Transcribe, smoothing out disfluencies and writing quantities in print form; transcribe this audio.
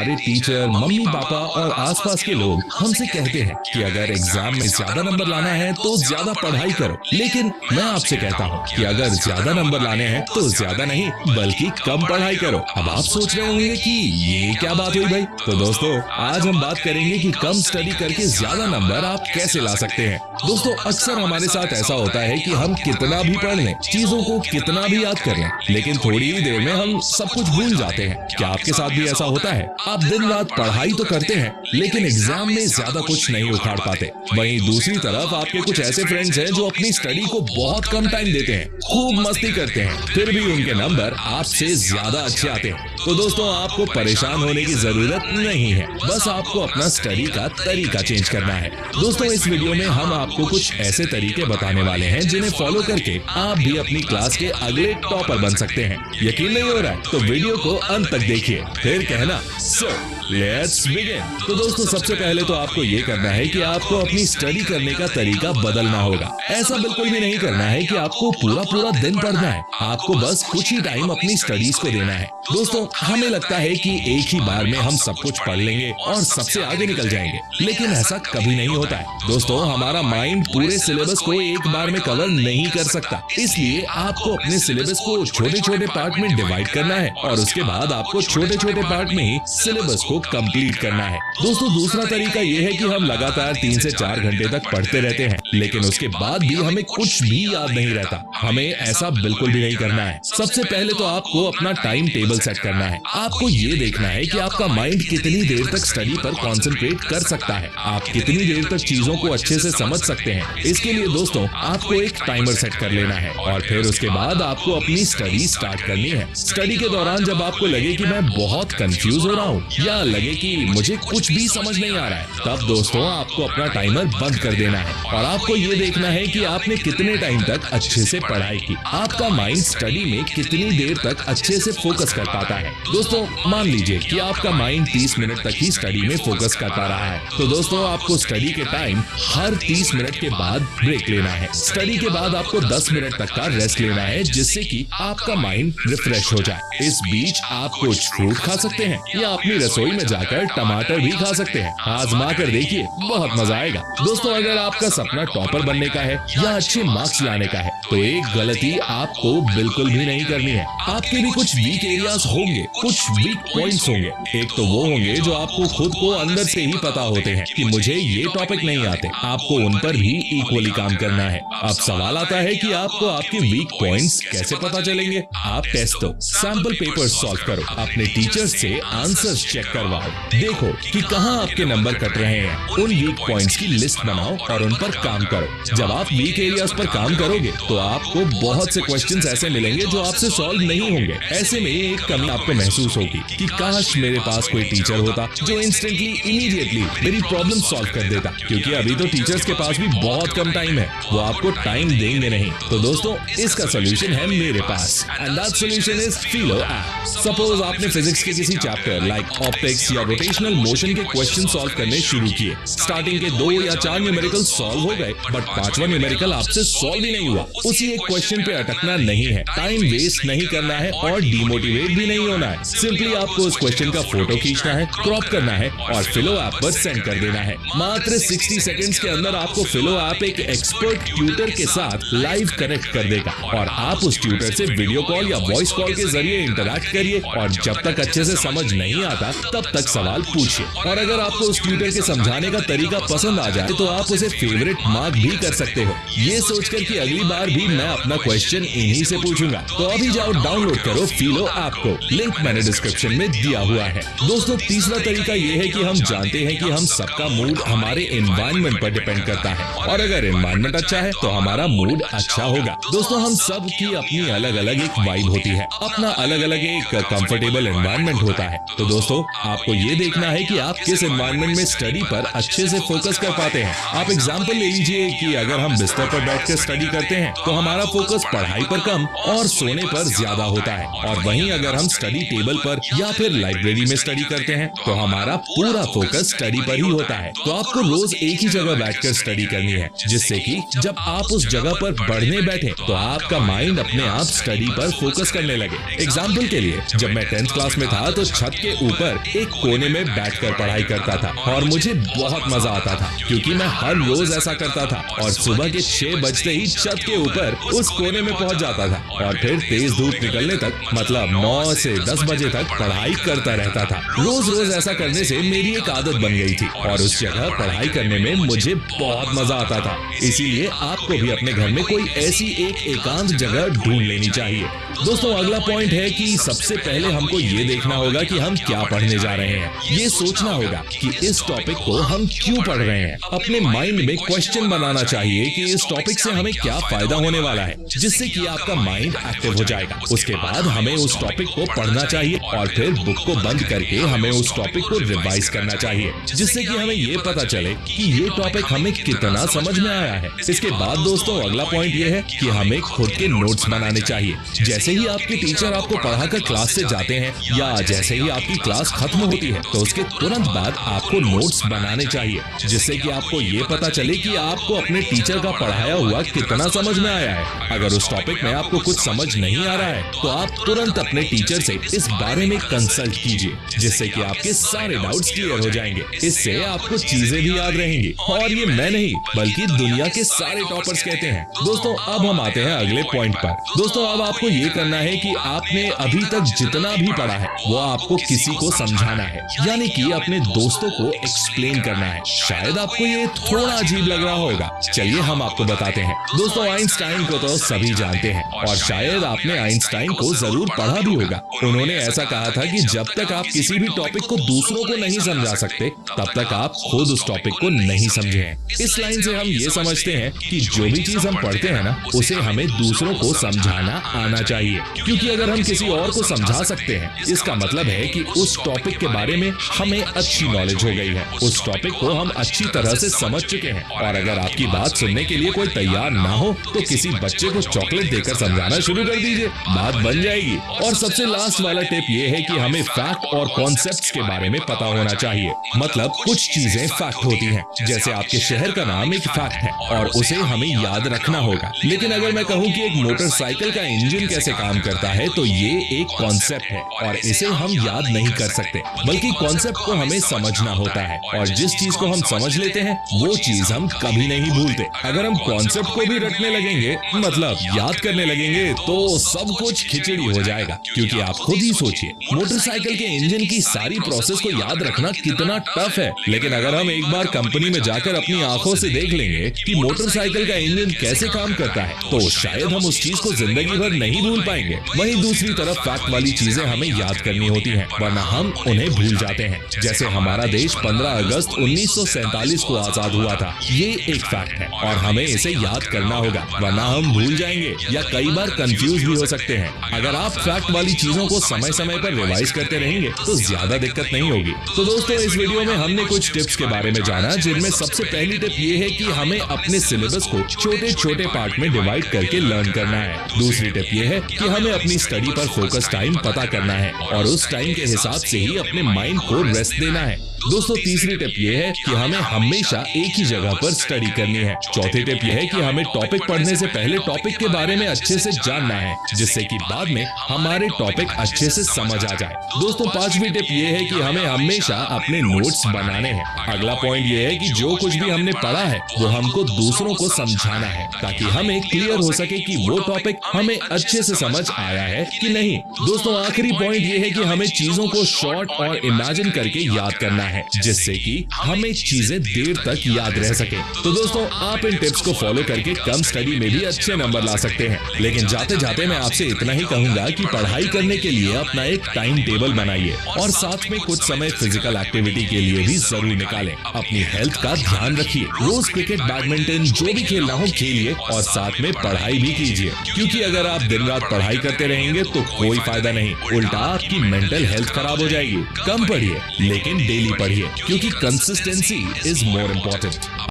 हमारे teacher, mummy papa और आसपास के लोग हमसे कहते हैं कि अगर एग्जाम में ज्यादा नंबर लाना है तो ज्यादा पढ़ाई करो, लेकिन मैं आपसे कहता हूँ कि अगर ज्यादा नंबर लाने हैं तो ज्यादा नहीं बल्कि कम पढ़ाई करो। अब आप सोच रहे होंगे कि ये क्या बात हुई भाई। तो दोस्तों आज हम बात करेंगे कि कम स्टडी करके ज्यादा नंबर आप कैसे ला सकते हैं। दोस्तों अक्सर हमारे साथ ऐसा होता है कि हम कितना भी पढ़ लें, चीजों को कितना भी याद कर लें, लेकिन थोड़ी ही देर में हम सब कुछ भूल जाते हैं। क्या आपके साथ भी ऐसा होता है? आप दिन रात पढ़ाई तो करते हैं लेकिन एग्जाम में ज्यादा कुछ नहीं उखाड़ पाते। वहीं दूसरी तरफ आपके कुछ ऐसे फ्रेंड्स हैं जो अपनी स्टडी को बहुत कम टाइम देते हैं, खूब मस्ती करते हैं, फिर भी उनके नंबर आपसे ज्यादा अच्छे आते हैं। तो दोस्तों आपको परेशान होने की जरूरत नहीं है, बस आपको अपना स्टडी का तरीका चेंज करना है। दोस्तों इस वीडियो में हम आपको कुछ ऐसे तरीके बताने वाले हैं जिन्हें फॉलो करके आप भी अपनी क्लास के अगले टॉपर बन सकते हैं। यकीन नहीं हो रहा है तो वीडियो को अंत तक देखिए, फिर कहना सो लेट्स बिगिन। तो दोस्तों सबसे पहले तो आपको ये करना है कि आपको अपनी स्टडी करने का तरीका बदलना होगा। ऐसा बिल्कुल भी नहीं करना है कि आपको पूरा पूरा दिन पढ़ना है, आपको बस कुछ ही टाइम अपनी स्टडीज को देना है। दोस्तों हमें लगता है कि एक ही बार में हम सब कुछ पढ़ लेंगे और सबसे आगे निकल जाएंगे, लेकिन ऐसा कभी नहीं होता है। दोस्तों हमारा माइंड पूरे सिलेबस को एक बार में कवर नहीं कर सकता, इसलिए आपको अपने सिलेबस को छोटे छोटे पार्ट में डिवाइड करना है और उसके बाद आपको छोटे छोटे पार्ट में ही सिलेबस को कंप्लीट करना है। दोस्तों दूसरा तरीका ये है कि हम लगातार 3 से 4 घंटे तक पढ़ते रहते हैं, लेकिन उसके बाद भी हमें कुछ भी याद नहीं रहता। हमें ऐसा बिल्कुल भी नहीं करना है। सबसे पहले तो आपको अपना टाइम टेबल सेट करना है। आपको ये देखना है कि आपका माइंड कितनी देर तक स्टडी पर कंसंट्रेट कर सकता है, आप कितनी देर तक चीजों को अच्छे से समझ सकते हैं। इसके लिए दोस्तों आपको एक टाइमर सेट कर लेना है और फिर उसके बाद आपको अपनी स्टडी स्टार्ट करनी है। स्टडी के दौरान जब आपको लगे कि मैं बहुत कंफ्यूज हो रहा हूँ या लगे कि मुझे कुछ भी समझ नहीं आ रहा है, तब दोस्तों आपको अपना टाइमर बंद कर देना है और आपको ये देखना है कि आपने कितने टाइम तक अच्छे से पढ़ाई की, आपका माइंड स्टडी में कितनी देर तक अच्छे से फोकस कर पाता है। दोस्तों मान लीजिए कि आपका माइंड 30 मिनट तक ही स्टडी में फोकस करता रहा है, तो दोस्तों आपको स्टडी के टाइम हर 30 मिनट के बाद ब्रेक लेना है। स्टडी के बाद आपको 10 मिनट तक का रेस्ट लेना है जिससे कि आपका माइंड रिफ्रेश हो जाए। इस बीच आप कुछ फ्रूट खा सकते हैं या अपनी रसोई में जाकर टमाटर भी खा सकते हैं। आजमा कर देखिए, बहुत मजा आएगा। दोस्तों अगर आपका सपना टॉपर बनने का है या अच्छे मार्क्स लाने का है तो एक गलती आपको बिल्कुल भी नहीं करनी है। आपके भी कुछ वीक एरियाज होंगे, कुछ वीक पॉइंट्स होंगे। एक तो वो होंगे जो आपको खुद को अंदर से ही पता होते हैं कि मुझे ये टॉपिक नहीं आते, आपको उन पर भी इक्वली काम करना है। अब सवाल आता है कि आपको आपके वीक पॉइंट्स कैसे पता चलेंगे? आप टेस्ट दो, सैंपल पेपर सॉल्व करो, अपने टीचर्स से आंसर्स चेक करवाओ, देखो कि कहाँ आपके नंबर कट रहे हैं। उन वीक पॉइंट्स की लिस्ट बनाओ और उन पर काम करो। जब आप वीक एरियाज पर काम करोगे तो आपको बहुत से क्वेश्चंस ऐसे मिलेंगे जो आपसे सॉल्व नहीं होंगे। ऐसे में एक कमी आपको महसूस होगी कि काश मेरे पास कोई टीचर होता जो इंस्टेंटली इमीडिएटली मेरी प्रॉब्लम सॉल्व कर देता, क्योंकि अभी तो टीचर्स के पास भी बहुत कम टाइम है, वो आपको टाइम देंगे नहीं। तो दोस्तों इसका सोल्यूशन है मेरे पास, and that solution is Filo app. Suppose आपने फिजिक्स के किसी चैप्टर लाइक ऑप्टिक्स या रोटेशनल मोशन के क्वेश्चन सॉल्व करने शुरू किए। स्टार्टिंग के 2 या 4 न्यूमेरिकल सॉल्व हो गए, बट 5वां न्यूमेरिकल आपसे सॉल्व ही नहीं हुआ। उसी एक क्वेश्चन पे अटकना नहीं है, टाइम वेस्ट नहीं करना है और डिमोटिवेट भी नहीं होना है। सिंपली आपको उस क्वेश्चन का फोटो खींचना है, क्रॉप करना है और फिलो ऐप पर सेंड कर देना है। मात्र 60 सेकंड्स के अंदर आपको फिलो ऐप एक एक्सपर्ट ट्यूटर के साथ लाइव कनेक्ट कर देगा और आप उस ट्यूटर से वीडियो कॉल या वॉइस कॉल के जरिए इंटरैक्ट करिए और जब तक अच्छे से समझ नहीं आता तब तक सवाल पूछिए। और अगर आपको उस ट्यूटर के समझाने का तरीका पसंद आ जाए तो आप उसे फेवरेट मार्क भी कर सकते हो, ये सोचकर कि अगली बार भी मैं अपना क्वेश्चन इन्हीं से पूछूंगा। तो अभी जाओ डाउनलोड करो फिलो ऐप को, लिंक मैंने डिस्क्रिप्शन में दिया हुआ है। दोस्तों तीसरा तरीका ये है कि हम जानते हैं कि हम सबका मूड हमारे एनवायरनमेंट पर डिपेंड करता है और अगर एनवायरनमेंट अच्छा है तो हमारा मूड अच्छा होगा। दोस्तों हम सब की अपनी अलग अलग एक वाइब होती है, अपना अलग अलग एक कंफर्टेबल एनवायरनमेंट होता है। तो दोस्तों आपको ये देखना है कि आप किस एनवायरनमेंट में स्टडी पर अच्छे से फोकस कर पाते हैं। आप एग्जांपल ले लीजिए कि अगर हम बिस्तर पर बैठकर स्टडी करते हैं तो हमारा फोकस पढ़ाई पर कम और सोने पर ज्यादा होता है, और वहीं अगर हम स्टडी टेबल पर या फिर लाइब्रेरी में स्टडी करते हैं तो हमारा पूरा फोकस स्टडी पर ही होता है। तो आपको रोज एक ही जगह बैठकर स्टडी स्टडी करनी है, जिससे कि जब आप उस जगह पर पढ़ने बैठे तो आपका माइंड अपने आप स्टडी पर फोकस करने लगे। एग्जाम्पल के लिए, जब मैं 10th क्लास में था तो छत के ऊपर एक कोने में बैठकर पढ़ाई करता था और मुझे बहुत मजा आता था, क्योंकि मैं हर रोज ऐसा करता था और सुबह के 6 बजते ही छत के ऊपर उस कोने में पहुंच जाता था और फिर तेज धूप निकलने तक, मतलब 9 से 10 बजे तक पढ़ाई करता रहता था। रोज रोज ऐसा करने से मेरी एक आदत बन गई थी और उस जगह पढ़ाई करने में मुझे बहुत मजा आता था। इसीलिए आपको भी अपने घर में कोई ऐसी एक एकांत जगह ढूंढ लेनी चाहिए। दोस्तों, अगला पॉइंट है कि सबसे पहले हमको ये देखना होगा कि हम क्या पढ़ने जा रहे हैं। ये सोचना होगा कि इस टॉपिक को हम क्यों पढ़ रहे हैं। अपने माइंड में क्वेश्चन बनाना चाहिए कि इस टॉपिक से हमें क्या फायदा होने वाला है, जिससे कि आपका माइंड एक्टिव हो जाएगा। उसके बाद हमें उस टॉपिक को पढ़ना चाहिए और फिर बुक को बंद करके हमें उस टॉपिक को रिवाइज करना चाहिए, जिससे कि हमें ये पता चले कि ये टॉपिक हमें कितना समझ में आया है। इसके बाद दोस्तों, अगला पॉइंट ये है कि हमें खुद के नोट्स बनाने चाहिए। जैसे ही आपके टीचर आपको पढ़ाकर क्लास से जाते हैं या जैसे ही आपकी क्लास खत्म होती है तो उसके तुरंत बाद आपको नोट्स बनाने चाहिए, जिससे कि आपको ये पता चले कि आपको अपने टीचर का पढ़ाया हुआ कितना समझ में आया है। अगर उस टॉपिक में आपको कुछ समझ नहीं आ रहा है तो आप तुरंत अपने टीचर से इस बारे में कंसल्ट कीजिए, जिससे कि आपके सारे डाउट्स क्लियर हो जाएंगे। इससे आपको चीजें भी याद रहेंगी और ये मैं नहीं बल्कि दुनिया के सारे टॉपर्स कहते हैं। दोस्तों, अब हम आते हैं अगले पॉइंट पर। दोस्तों, अब आपको ये करना है कि आपने अभी तक जितना भी पढ़ा है वो आपको किसी को समझाना है, यानी कि अपने दोस्तों को एक्सप्लेन करना है। शायद आपको ये थोड़ा अजीब लग रहा होगा, चलिए हम आपको बताते हैं। दोस्तों, आइंस्टाइन को तो सभी जानते हैं और शायद आपने आइंस्टाइन को जरूर पढ़ा भी होगा। उन्होंने ऐसा कहा था कि जब तक आप किसी भी टॉपिक को दूसरों को नहीं समझा सकते तब तक आप खुद उस टॉपिक को नहीं समझे हैं। इस लाइन से हम ये समझते हैं कि जो भी चीज हम पढ़ते हैं ना, उसे हमें दूसरों को समझाना आना चाहिए, क्योंकि अगर हम किसी और को समझा सकते हैं इसका मतलब है कि उस टॉपिक के बारे में हमें अच्छी नॉलेज हो गई है, उस टॉपिक को हम अच्छी तरह से समझ चुके हैं। और अगर आपकी बात सुनने के लिए कोई तैयार ना हो तो किसी बच्चे को चॉकलेट देकर समझाना शुरू कर दीजिए, बात बन जाएगी। और सबसे लास्ट वाला टिप ये है कि हमें फैक्ट और कॉन्सेप्ट्स के बारे में पता होना चाहिए। मतलब कुछ चीजें फैक्ट होती हैं, जैसे आपके शहर का नाम एक फैक्ट है और उसे हमें याद रखना होगा। लेकिन अगर मैं कहूँ कि एक मोटरसाइकिल का इंजन कैसे काम करता है तो ये एक कॉन्सेप्ट है और इसे हम याद नहीं कर सकते, बल्कि कॉन्सेप्ट को हमें समझना होता है। और जिस चीज को हम समझ लेते हैं वो चीज हम कभी नहीं भूलते। अगर हम कॉन्सेप्ट को भी रटने लगेंगे, मतलब याद करने लगेंगे, तो सब कुछ खिचड़ी हो जाएगा। क्योंकि आप खुद ही सोचिए, मोटरसाइकिल के इंजन की सारी प्रोसेस को याद रखना कितना टफ है। लेकिन अगर हम एक बार कंपनी में जाकर अपनी आंखों से देख लेंगे कि मोटरसाइकिल का इंजन कैसे काम करता है तो शायद हम उस चीज को जिंदगी भर नहीं भूल पाएंगे। वहीं दूसरी तरफ फैक्ट वाली चीजें हमें याद करनी होती हैं, वरना हम उन्हें भूल जाते हैं। जैसे हमारा देश 15 अगस्त 1947 को आजाद हुआ था, ये एक फैक्ट है और हमें इसे याद करना होगा, वरना हम भूल जाएंगे या कई बार कंफ्यूज भी हो सकते हैं। अगर आप फैक्ट वाली चीजों को समय समय पर रिवाइज करते रहेंगे तो ज्यादा दिक्कत नहीं होगी। तो दोस्तों, इस वीडियो में हमने कुछ टिप्स के बारे में जाना, जिनमें सबसे पहली टिप ये है कि हमें अपने सिलेबस को छोटे छोटे पार्ट में डिवाइड करके लर्न करना है। दूसरी टिप ये है कि हमें अपनी स्टडी पर फोकस टाइम पता करना है और उस टाइम के हिसाब से ही अपने माइंड को रेस्ट देना है। दोस्तों, तीसरी टिप ये है कि हमें हमेशा एक ही जगह पर स्टडी करनी है। चौथी टिप ये है कि हमें टॉपिक पढ़ने से पहले टॉपिक के बारे में अच्छे से जानना है, जिससे कि बाद में हमारे टॉपिक अच्छे से समझ आ जाए। दोस्तों, पांचवी टिप ये है कि हमें हमेशा अपने नोट्स बनाने हैं। अगला पॉइंट ये है कि जो कुछ भी हमने पढ़ा है वो हमको दूसरों को समझाना है, ताकि हमें क्लियर हो सके कि वो टॉपिक हमें अच्छे से समझ आया है कि नहीं। दोस्तों, आखिरी पॉइंट ये है कि हमें चीजों को शॉर्ट और इमेजिन करके याद करना है, जिससे कि हमें चीजें देर तक याद रह सके। तो दोस्तों, आप इन टिप्स को फॉलो करके कम स्टडी में भी अच्छे नंबर ला सकते हैं। लेकिन जाते जाते मैं आपसे इतना ही कहूंगा कि पढ़ाई करने के लिए अपना एक टाइम टेबल बनाइए और साथ में कुछ समय फिजिकल एक्टिविटी के लिए भी जरूर निकालें। अपनी हेल्थ का ध्यान रखिए, रोज क्रिकेट, बैडमिंटन जो भी खेलना हो खेलिए और साथ में पढ़ाई भी कीजिए, क्योंकि अगर आप दिन रात पढ़ाई करते रहेंगे तो कोई फायदा नहीं, उल्टा आपकी मेंटल हेल्थ खराब हो जाएगी। कम पढ़िए लेकिन डेली पढ़िए, क्योंकि कंसिस्टेंसी इज मोर इम्पोर्टेंट।